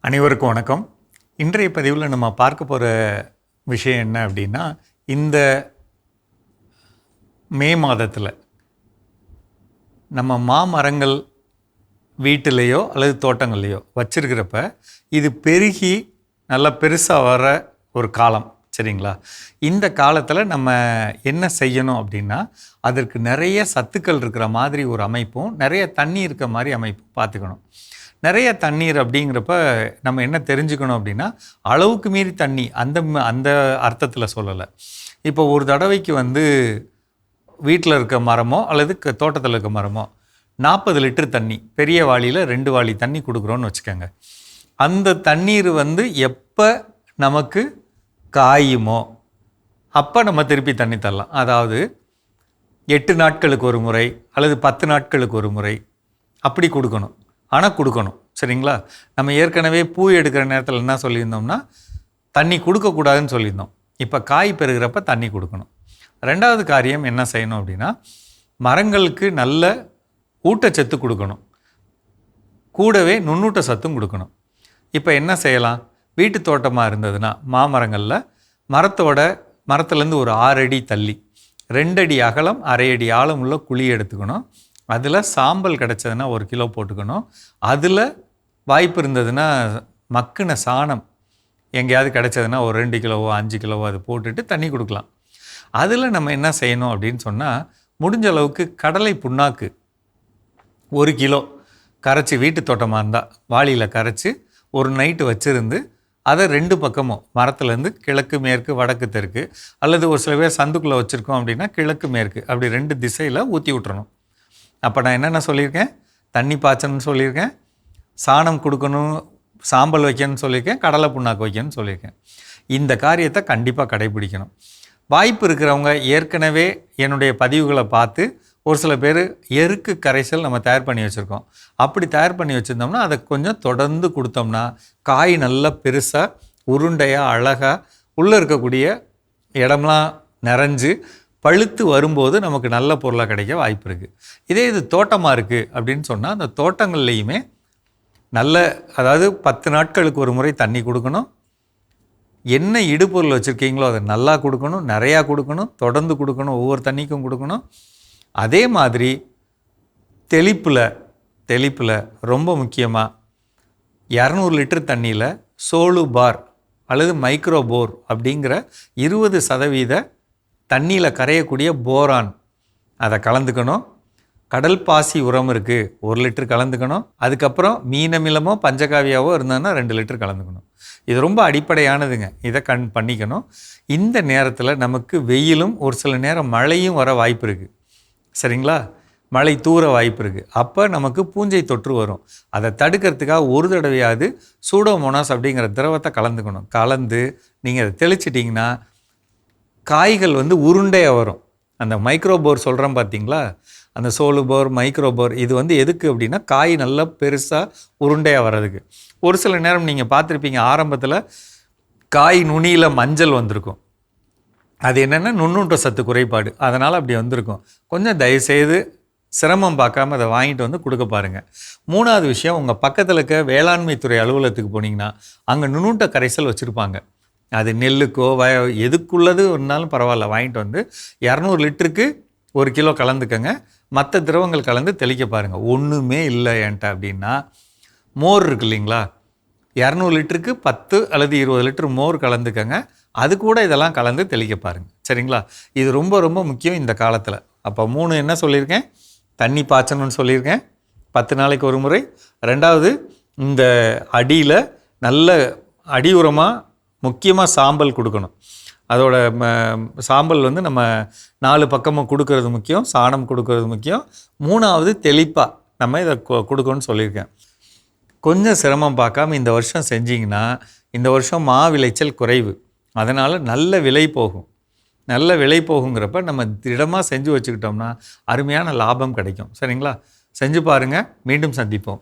அனைவருக்கும் வணக்கம். இன்றைய பதிவில் நம்ம பார்க்க போகிற விஷயம் என்ன அப்படின்னா, இந்த மே மாதத்தில் நம்ம மாமரங்கள் வீட்டிலேயோ அல்லது தோட்டங்கள்லேயோ வச்சிருக்கிறப்ப இது பெருகி நல்லா பெருசாக வர ஒரு காலம், சரிங்களா? இந்த காலத்தில் நம்ம என்ன செய்யணும் அப்படின்னா, அதற்கு நிறைய சத்துக்கள் இருக்கிற மாதிரி ஒரு அமைப்பும் நிறைய தண்ணி இருக்கிற மாதிரி அமைப்பும் பார்த்துக்கணும். நிறைய தண்ணீர் அப்படிங்கிறப்ப நம்ம என்ன தெரிஞ்சுக்கணும் அப்படின்னா, அளவுக்கு மீறி தண்ணி அந்த அர்த்தத்தில் சொல்லலை. இப்போ ஒரு தடவைக்கு வீட்டில் இருக்க மரமோ அல்லது தோட்டத்தில் இருக்க மரமோ 40 லிட்டர் தண்ணி, பெரிய வாளியில் 2 வாளி தண்ணி கொடுக்குறோன்னு வச்சுக்கோங்க. அந்த தண்ணீர் எப்போ நமக்கு காயுமோ அப்போ நம்ம திருப்பி தண்ணி தரலாம். அதாவது 8 நாட்களுக்கு ஒரு முறை அல்லது 10 நாட்களுக்கு ஒரு முறை அப்படி கொடுக்கணும். ஆனால் கொடுக்கணும், சரிங்களா? நம்ம ஏற்கனவே பூ எடுக்கிற நேரத்தில் என்ன சொல்லியிருந்தோம்னா, தண்ணி கொடுக்கக்கூடாதுன்னு சொல்லியிருந்தோம். இப்போ காய் பெறுகிறப்ப தண்ணி கொடுக்கணும். ரெண்டாவது காரியம் என்ன செய்யணும் அப்படின்னா, மரங்களுக்கு நல்ல ஊட்டச்சத்து கொடுக்கணும், கூடவே நுண்ணூட்ட சத்தும் கொடுக்கணும். இப்போ என்ன செய்யலாம்? வீட்டு தோட்டமாக இருந்ததுன்னா மாமரங்களில் மரத்துலேருந்து ஒரு 6 அடி தள்ளி 2 அடி அகலம் 1/2 அடி ஆழம் உள்ள குழி எடுத்துக்கணும். அதில் சாம்பல் கிடச்சதுன்னா 1 கிலோ போட்டுக்கணும். அதில் வாய்ப்பு இருந்ததுன்னா மக்கின சாணம் எங்கேயாவது கிடச்சதுன்னா ஒரு 2 கிலோவோ 5 கிலோவோ அது போட்டுட்டு தண்ணி கொடுக்கலாம். அதில் நம்ம என்ன செய்யணும் அப்படின்னு சொன்னால், முடிஞ்ச அளவுக்கு கடலை புண்ணாக்கு 1 கிலோ கரைச்சி, வீட்டு தோட்டமாக இருந்தால் வாளியில் கரைச்சி ஒரு நைட்டு வச்சுருந்து அதை 2 பக்கமும் மரத்துலேருந்து கிழக்கு மேற்கு வடக்கு தெற்கு, அல்லது ஒரு சில பேர் சந்துக்குள்ளே வச்சுருக்கோம் அப்படின்னா கிழக்கு மேற்கு, அப்படி 2 திசையில் ஊற்றி விட்டுறணும். அப்போ நான் என்னென்ன சொல்லியிருக்கேன்? தண்ணி பாய்ச்சணும்னு சொல்லியிருக்கேன், சாணம் கொடுக்கணும், சாம்பல் வைக்கணும்னு சொல்லியிருக்கேன், கடலை புண்ணாக்கு வைக்கணும்னு சொல்லியிருக்கேன். இந்த காரியத்தை கண்டிப்பாக கடைபிடிக்கணும். வாய்ப்பு இருக்கிறவங்க ஏற்கனவே என்னுடைய பதிவுகளை பார்த்து ஒரு சில பேர் எருக்கு கரைசல் நம்ம தயார் பண்ணி வச்சுருக்கோம். அப்படி தயார் பண்ணி வச்சுருந்தோம்னா அதை கொஞ்சம் தொடர்ந்து கொடுத்தோம்னா காய் நல்லா பெருசாக உருண்டையாக அழகாக உள்ளே இருக்கக்கூடிய இடம்லாம் நிறைஞ்சு பழுத்து வரும்போது நமக்கு நல்ல பொருளாக கிடைக்க வாய்ப்பு இருக்குது. இதே இது தோட்டமாக இருக்குது அப்படின்னு சொன்னால், அந்த தோட்டங்கள்லேயுமே அதாவது 10 நாட்களுக்கு ஒரு முறை தண்ணி கொடுக்கணும். என்ன இடுபொருள் வச்சுருக்கீங்களோ அதை நல்லா கொடுக்கணும், நிறையா கொடுக்கணும், தொடர்ந்து கொடுக்கணும், ஒவ்வொரு தண்ணிக்கும் கொடுக்கணும். அதே மாதிரி தெளிப்பில் ரொம்ப முக்கியமாக 200 லிட்டர் தண்ணியில் சோலு பார் அல்லது மைக்ரோ போர் அப்படிங்கிற 20% தண்ணியில் கரையக்கூடிய போரான் அதை கலந்துக்கணும். கடல் பாசி உரம் இருக்குது 1 லிட்டர் கலந்துக்கணும். அதுக்கப்புறம் மீனமிலமோ பஞ்சகாவியாவோ இருந்ததுன்னா 2 லிட்டர் கலந்துக்கணும். இது ரொம்ப அடிப்படையானதுங்க, இதை பண்ணிக்கணும். இந்த நேரத்தில் நமக்கு வெயிலும் ஒரு சில நேரம் மழையும் வர வாய்ப்பு இருக்குது, சரிங்களா? மழை தூர வாய்ப்பு இருக்குது. அப்போ நமக்கு பூஞ்சை தொற்று வரும். அதை தடுக்கிறதுக்காக ஒரு தடவையாவது சூடோமோனாஸ் அப்படிங்கிற திரவத்தை கலந்துக்கணும். கலந்து நீங்கள் அதை தெளிச்சிட்டிங்கன்னா காய்கள் உருண்டையாக வரும். அந்த மைக்ரோபோர் சொல்கிறோம் பார்த்தீங்களா, அந்த சோலுபோர் மைக்ரோபோர் இது எதுக்கு அப்படின்னா, காய் நல்லா பெருசாக உருண்டையாக வர்றதுக்கு. ஒரு சில நேரம் நீங்கள் பார்த்துருப்பீங்க, ஆரம்பத்தில் காய் நுனியில் மஞ்சள் வந்திருக்கும். அது என்னென்னா நுண்ணூட்ட சத்து குறைபாடு, அதனால் அப்படி வந்திருக்கும். கொஞ்சம் தயவுசெய்து சிரமம் பார்க்காம அதை வாங்கிட்டு கொடுக்க பாருங்கள். 3வது விஷயம், உங்கள் பக்கத்தில் இருக்க வேளாண்மை துறை அலுவலகத்துக்கு போனீங்கன்னா அங்கே நுண்ணூட்ட கரைசல் வச்சுருப்பாங்க. அது நெல்லுக்கோ எதுக்குள்ளது ஒன்றாலும் பரவாயில்ல, வாங்கிட்டு 200 லிட்டருக்கு 1 கிலோ கலந்துக்கங்க. மற்ற திரவங்கள் கலந்து தெளிக்க பாருங்கள். ஒன்றுமே இல்லை என்கிட்ட அப்படின்னா, மோர் இருக்கு இல்லைங்களா, 200 லிட்டருக்கு 10 அல்லது 20 லிட்டர் மோர் கலந்துக்கங்க. அது கூட இதெல்லாம் கலந்து தெளிக்க பாருங்கள், சரிங்களா? இது ரொம்ப ரொம்ப முக்கியம் இந்த காலத்தில். அப்போ 3 என்ன சொல்லியிருக்கேன்? தண்ணி பாய்ச்சணும்னு சொல்லியிருக்கேன், 10 நாளைக்கு ஒரு முறை. 2வது, இந்த அடியில் நல்ல அடி உரமாக முக்கியமாக சாம்பல் கொடுக்கணும். அதோட சாம்பல் நம்ம 4 பக்கமும் கொடுக்கறது முக்கியம், சாணம் கொடுக்கறது முக்கியம். 3வது தெளிப்பாக நம்ம இதை கொடுக்கணும்னு சொல்லியிருக்கேன். கொஞ்சம் சிரமம் பார்க்காம இந்த வருஷம் செஞ்சிங்கன்னா, இந்த வருஷம் மா விளைச்சல் குறைவு, அதனால் நல்ல விலை போகும். நல்ல விலை போகுங்கிறப்ப நம்ம திடமாக செஞ்சு வச்சுக்கிட்டோம்னா அருமையான லாபம் கிடைக்கும், சரிங்களா? செஞ்சு பாருங்கள். மீண்டும் சந்திப்போம்.